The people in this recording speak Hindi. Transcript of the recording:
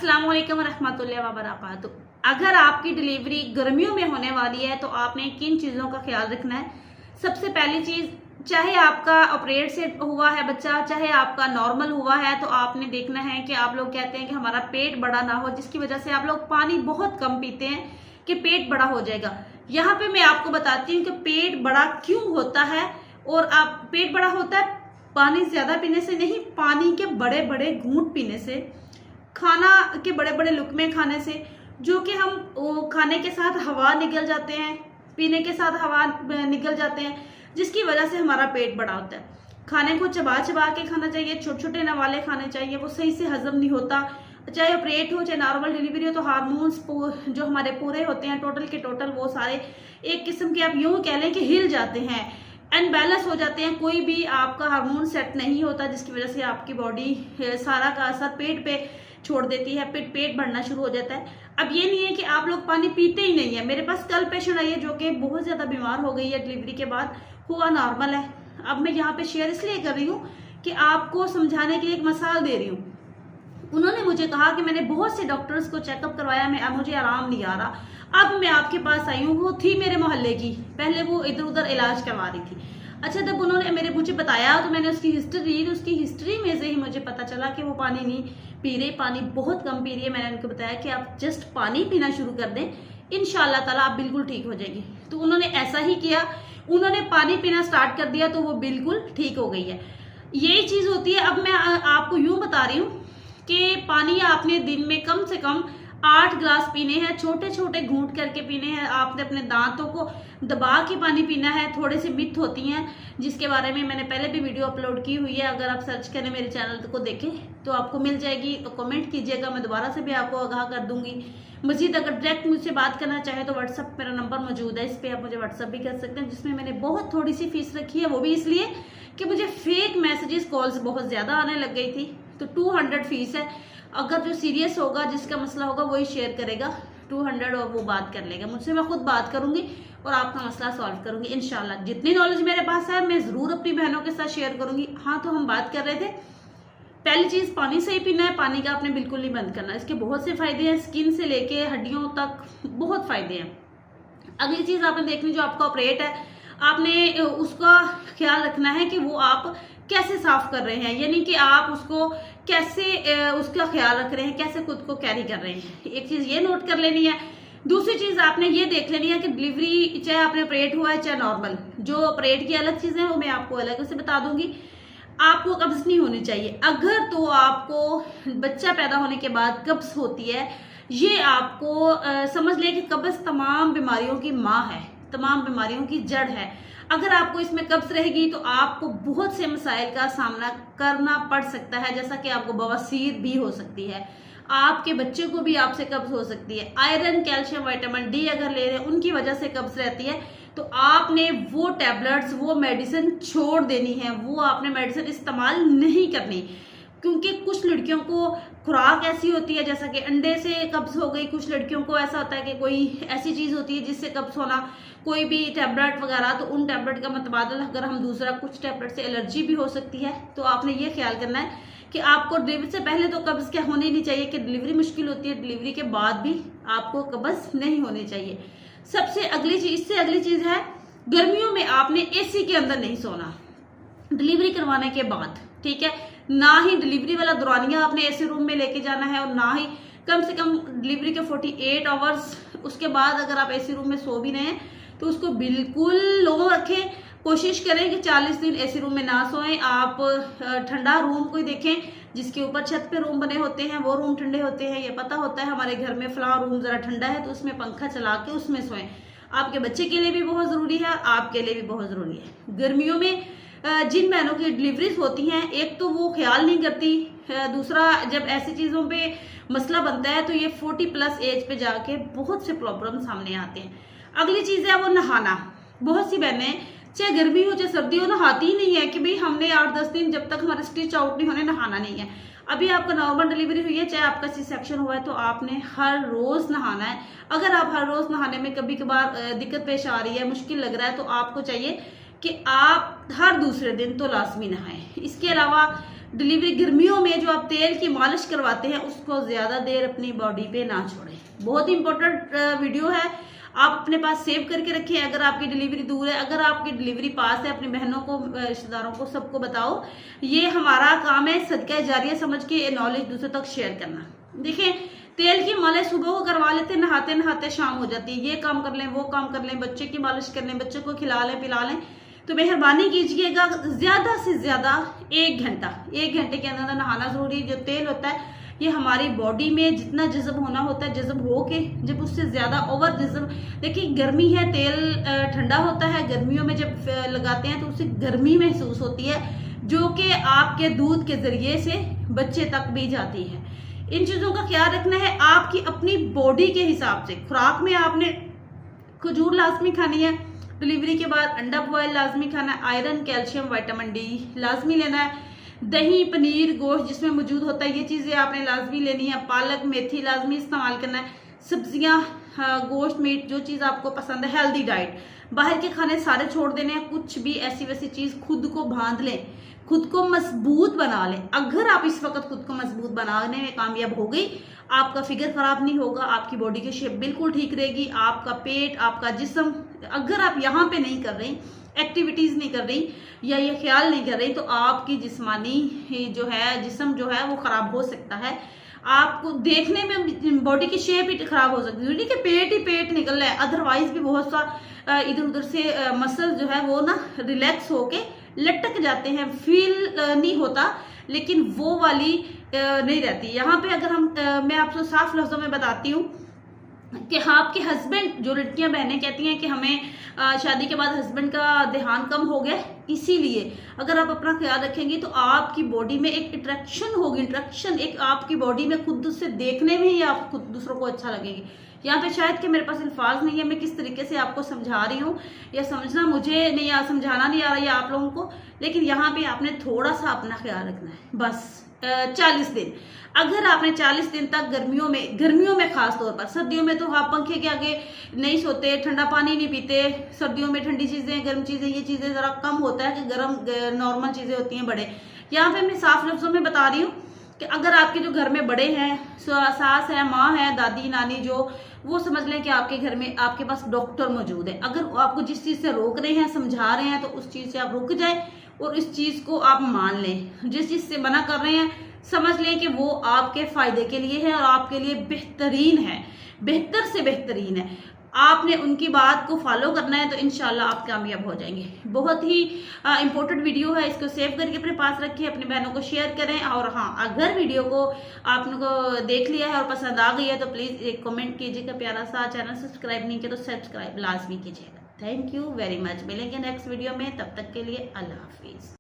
अस्सलाम वालेकुम रहमतुल्लाहि व बरकातुहू। अगर आपकी डिलीवरी गर्मियों में होने वाली है तो आपने किन चीज़ों का ख्याल रखना है। सबसे पहली चीज़, चाहे आपका ऑपरेट से हुआ है बच्चा, चाहे आपका नॉर्मल हुआ है, तो आपने देखना है कि आप लोग कहते हैं कि हमारा पेट बड़ा ना हो, जिसकी वजह से आप लोग पानी बहुत कम पीते हैं कि पेट बड़ा हो जाएगा। यहाँ पे मैं आपको बताती हूँ कि पेट बड़ा क्यों होता है। और आप पेट बड़ा होता है पानी ज्यादा पीने से नहीं, पानी के बड़े बड़े घूंट पीने से, खाना के बड़े बड़े लुकमे खाने से, जो कि हम खाने के साथ हवा निकल जाते हैं, पीने के साथ हवा निकल जाते हैं, जिसकी वजह से हमारा पेट बड़ा होता है। खाने को चबा चबा के खाना चाहिए, छोटे छोटे नवाले खाने चाहिए, वो सही से हजम नहीं होता। चाहे ऑपरेट हो चाहे नॉर्मल डिलीवरी हो, तो हार्मोन्स जो हमारे पूरे होते हैं टोटल के टोटल, वो सारे एक किस्म के आप यूं कह लें कि हिल जाते हैं, अनबैलेंस हो जाते हैं। कोई भी आपका हार्मोन सेट नहीं होता, जिसकी वजह से आपकी बॉडी सारा का असर पेट पे छोड़ देती है, पेट बढ़ना शुरू हो जाता है। अब ये नहीं है कि आप लोग पानी पीते ही नहीं है। मेरे पास कल पेशेंट आई है जो कि बहुत ज्यादा बीमार हो गई है डिलीवरी के बाद, हुआ नॉर्मल है। अब मैं यहाँ पे शेयर इसलिए कर रही हूँ कि आपको समझाने के लिए एक मिसाल दे रही हूँ। उन्होंने मुझे कहा कि मैंने बहुत से डॉक्टर्स को चेकअप करवाया, मुझे आराम नहीं आ रहा। अब मैं आपके पास आई हूँ। वो थी मेरे मोहल्ले की, पहले वो इधर उधर इलाज करवा रही थी। अच्छा, जब उन्होंने मुझे बताया तो मैंने उसकी हिस्ट्री दी। उसकी हिस्ट्री में से ही मुझे पता चला कि वो पानी नहीं पी रही, पानी बहुत कम पी रही है। मैंने उनको बताया कि आप जस्ट पानी पीना शुरू कर दें, इंशाल्लाह ताला आप बिल्कुल ठीक हो जाएगी। तो उन्होंने ऐसा ही किया, उन्होंने पानी पीना स्टार्ट कर दिया, तो वो बिल्कुल ठीक हो गई है। यही चीज होती है। अब मैं आपको यूं बता रही हूँ कि पानी आपने दिन में कम से कम 8 गिलास पीने हैं, छोटे छोटे घूंट करके पीने हैं। आपने अपने दांतों को दबा के पानी पीना है। थोड़े से मिथ होती हैं जिसके बारे में मैंने पहले भी वीडियो अपलोड की हुई है, अगर आप सर्च करें मेरे चैनल को देखें तो आपको मिल जाएगी। तो कमेंट कीजिएगा, मैं दोबारा से भी आपको आगाह कर दूंगी। मजीद अगर डायरेक्ट मुझसे बात करना चाहे तो व्हाट्सअप मेरा नंबर मौजूद है, इस पर आप मुझे व्हाट्सअप भी कर सकते हैं, जिसमें मैंने बहुत थोड़ी सी फीस रखी है। वो भी इसलिए कि मुझे फेक मैसेजेस कॉल्स बहुत ज्यादा आने लग गई थी। तो 200 फीस है। अगर जो सीरियस होगा, जिसका मसला होगा, वही शेयर करेगा 200 और वो बात कर लेगा मुझसे। मैं खुद बात करूंगी और आपका मसला सॉल्व करूंगी इंशाल्लाह। जितनी नॉलेज मेरे पास है मैं जरूर अपनी बहनों के साथ शेयर करूंगी। हाँ, तो हम बात कर रहे थे, पहली चीज पानी सही पीना है। पानी का आपने बिल्कुल नहीं बंद करना, इसके बहुत से फायदे हैं, स्किन से लेके हड्डियों तक बहुत फायदे हैं। अगली चीज आपने देखनी, जो आपका ऑपरेट है, आपने उसका ख्याल रखना है कि वो आप कैसे साफ कर रहे हैं, यानी कि आप उसको कैसे उसका ख्याल रख रहे हैं, कैसे खुद को कैरी कर रहे हैं। एक चीज ये नोट कर लेनी है। दूसरी चीज आपने ये देख लेनी है कि डिलीवरी चाहे आपने ऑपरेट हुआ है चाहे नॉर्मल, जो ऑपरेट की अलग चीजें हैं वो मैं आपको अलग से बता दूंगी। आपको कब्ज नहीं होनी चाहिए। अगर तो आपको बच्चा पैदा होने के बाद कब्ज होती है, ये आपको समझ लें कि कब्ज तमाम बीमारियों की माँ है, तमाम बीमारियों की जड़ है। अगर आपको इसमें कब्ज रहेगी तो आपको बहुत से मसाइल का सामना करना पड़ सकता है, जैसा कि आपको बवासीर भी हो सकती है, आपके बच्चे को भी आपसे कब्ज हो सकती है। आयरन, कैल्शियम, विटामिन डी अगर ले रहे हैं, उनकी वजह से कब्ज रहती है, तो आपने वो टैबलेट्स, वो मेडिसिन छोड़ देनी है, वो आपने मेडिसिन इस्तेमाल नहीं करनी। क्योंकि कुछ लड़कियों को खुराक ऐसी होती है, जैसा कि अंडे से कब्ज हो गई, कुछ लड़कियों को ऐसा होता है कि कोई ऐसी चीज होती है जिससे कब्ज होना, कोई भी टैबलेट वगैरह, तो उन टैबलेट का मतबादल अगर हम दूसरा, कुछ टैबलेट से एलर्जी भी हो सकती है। तो आपने ये ख्याल करना है कि आपको डिलीवरी से पहले तो कब्ज क्या होनी नहीं चाहिए, कि डिलीवरी मुश्किल होती है, डिलीवरी के बाद भी आपको कब्ज नहीं होनी चाहिए। सबसे अगली चीज, इससे अगली चीज है, गर्मियों में आपने एसी के अंदर नहीं सोना डिलीवरी करवाने के बाद, ठीक है। ना ही डिलीवरी वाला दौरानिया आपने एसी रूम में लेके जाना है, और ना ही कम से कम डिलीवरी के 48 आवर्स उसके बाद अगर आप एसी रूम में सो भी रहे हैं तो उसको बिल्कुल लो रखें। कोशिश करें कि 40 दिन एसी रूम में ना सोएं। आप ठंडा रूम कोई देखें जिसके ऊपर छत पे रूम बने होते हैं, वो रूम ठंडे होते हैं। ये पता होता है हमारे घर में फलां रूम जरा ठंडा है, तो उसमें पंखा चला के उसमें सोएं। आपके बच्चे के लिए भी बहुत जरूरी है, आपके लिए भी बहुत जरूरी है। गर्मियों में जिन बहनों की डिलीवरीज होती हैं, एक तो वो ख्याल नहीं करती, दूसरा जब ऐसी चीजों पे मसला बनता है तो ये 40+ एज पे जाके बहुत से प्रॉब्लम सामने आते हैं। अगली चीज है वो नहाना। बहुत सी बहनें चाहे गर्मी हो चाहे सर्दी हो, नहाती ही नहीं है कि भाई हमने 8-10 दिन जब तक हमारे स्टिच आउट नहीं होने नहाना नहीं है। अभी आपका नॉर्मल डिलीवरी हुई है, चाहे आपका सी सेक्शन हुआ है, तो आपने हर रोज नहाना है। अगर आप हर रोज नहाने में कभी कभार दिक्कत पेश आ रही है, मुश्किल लग रहा है, तो आपको चाहिए कि आप हर दूसरे दिन तो लाजमी नहाएं। इसके अलावा डिलीवरी गर्मियों में जो आप तेल की मालिश करवाते हैं उसको ज़्यादा देर अपनी बॉडी पे ना छोड़ें। बहुत ही इंपॉर्टेंट वीडियो है, आप अपने पास सेव करके रखें। अगर आपकी डिलीवरी दूर है, अगर आपकी डिलीवरी पास है, अपनी बहनों को, रिश्तेदारों को, सबको बताओ। ये हमारा काम है सदका जारिया समझ के नॉलेज दूसरों तक शेयर करना। देखें, तेल की मालिश सुबह को करवा लेते, नहाते नहाते शाम हो जाती है। ये काम कर लें, वो काम कर लें, बच्चे की मालिश कर लें, बच्चे को खिला लें, पिला लें। तो मेहरबानी कीजिएगा ज़्यादा से ज़्यादा 1 घंटा, 1 घंटे के अंदर नहाना ज़रूरी है। जो तेल होता है ये हमारी बॉडी में जितना जज़ब होना होता है, जज़ब हो के जब उससे ज़्यादा ओवर जज़ब, देखिए गर्मी है, तेल ठंडा होता है, गर्मियों में जब लगाते हैं तो उससे गर्मी महसूस होती है जो कि आपके दूध के ज़रिए से बच्चे तक भी जाती है। इन चीज़ों का ख्याल रखना है आपकी अपनी बॉडी के हिसाब से। खुराक में आपने खजूर लाजमी खानी है, डिलीवरी के बाद अंडा बॉयल लाजमी खाना है, आयरन, कैल्शियम, विटामिन डी लाजमी लेना है, दही, पनीर, गोश्त जिसमें मौजूद होता है ये चीज़ें आपने लाजमी लेनी है, पालक, मेथी लाजमी इस्तेमाल करना है, सब्जियां, गोश्त, मीट, जो चीज़ आपको पसंद है, हेल्दी डाइट। बाहर के खाने सारे छोड़ देने हैं, कुछ भी ऐसी वैसी चीज़, खुद को बांध लें, खुद को मजबूत बना लें। अगर आप इस वक्त खुद को मजबूत बनाने में कामयाब हो गई, आपका फिगर खराब नहीं होगा, आपकी बॉडी की शेप बिल्कुल ठीक रहेगी, आपका पेट, आपका जिस्म, अगर आप यहाँ पे नहीं कर रही, एक्टिविटीज नहीं कर रही या ये ख्याल नहीं कर रही, तो आपकी जिस्मानी जो है, जिस्म जो है वो खराब हो सकता है। आपको देखने में बॉडी की शेप ही खराब हो सकती है, कि पेट ही पेट निकल रहा है, अदरवाइज भी बहुत सा इधर उधर से मसल जो है वो ना रिलैक्स होके लटक जाते हैं, फील नहीं होता, लेकिन वो वाली नहीं रहती। यहाँ पे अगर हम मैं आपको साफ लफ्जों में बताती हूँ कि हाँ, आपके हस्बैंड, जो लड़कियां बहनें कहती हैं कि हमें शादी के बाद हस्बैंड का ध्यान कम हो गया, इसीलिए अगर आप अपना ख्याल रखेंगी तो आपकी बॉडी में एक अट्रैक्शन होगी, इंट्रैक्शन एक आपकी बॉडी में खुद से देखने में ही आप खुद दूसरों को अच्छा लगेगी। यहाँ पे शायद कि मेरे पास अल्फाज नहीं है, मैं किस तरीके से आपको समझा रही हूँ, या समझना मुझे नहीं आ, समझाना नहीं आ रहा है आप लोगों को, लेकिन यहाँ पे आपने थोड़ा सा अपना ख्याल रखना है बस। 40 दिन, अगर आपने 40 दिन तक गर्मियों में खास तौर पर, सर्दियों में तो आप पंखे के आगे नहीं सोते, ठंडा पानी नहीं पीते, सर्दियों में ठंडी चीजें, गर्म चीजें, ये चीजें जरा कम होता है कि गर्म नॉर्मल चीजें होती हैं बड़े। यहाँ पे मैं साफ लफ्जों में बता रही हूँ कि अगर आपके जो घर में बड़े हैं, सास है, माँ है, दादी, नानी, जो वो समझ लें कि आपके घर में आपके पास डॉक्टर मौजूद है। अगर आपको जिस चीज़ से रोक रहे हैं, समझा रहे हैं, तो उस चीज़ से आप रुक जाएं और इस चीज़ को आप मान लें। जिस चीज़ से मना कर रहे हैं समझ लें कि वो आपके फायदे के लिए है और आपके लिए बेहतरीन है, बेहतर से बेहतरीन है। आपने उनकी बात को फॉलो करना है तो इंशाल्लाह आप कामयाब हो जाएंगे। बहुत ही इंपॉर्टेंट वीडियो है, इसको सेव करके अपने पास रखें, अपने बहनों को शेयर करें। और हाँ, अगर वीडियो को आपने देख लिया है और पसंद आ गई है तो प्लीज़ एक कमेंट कीजिएगा प्यारा सा। चैनल सब्सक्राइब नहीं किया तो सब्सक्राइब लाजमी कीजिएगा। Thank you very much. मिलेंगे नेक्स्ट वीडियो में, तब तक के लिए अल्लाह हाफिज़।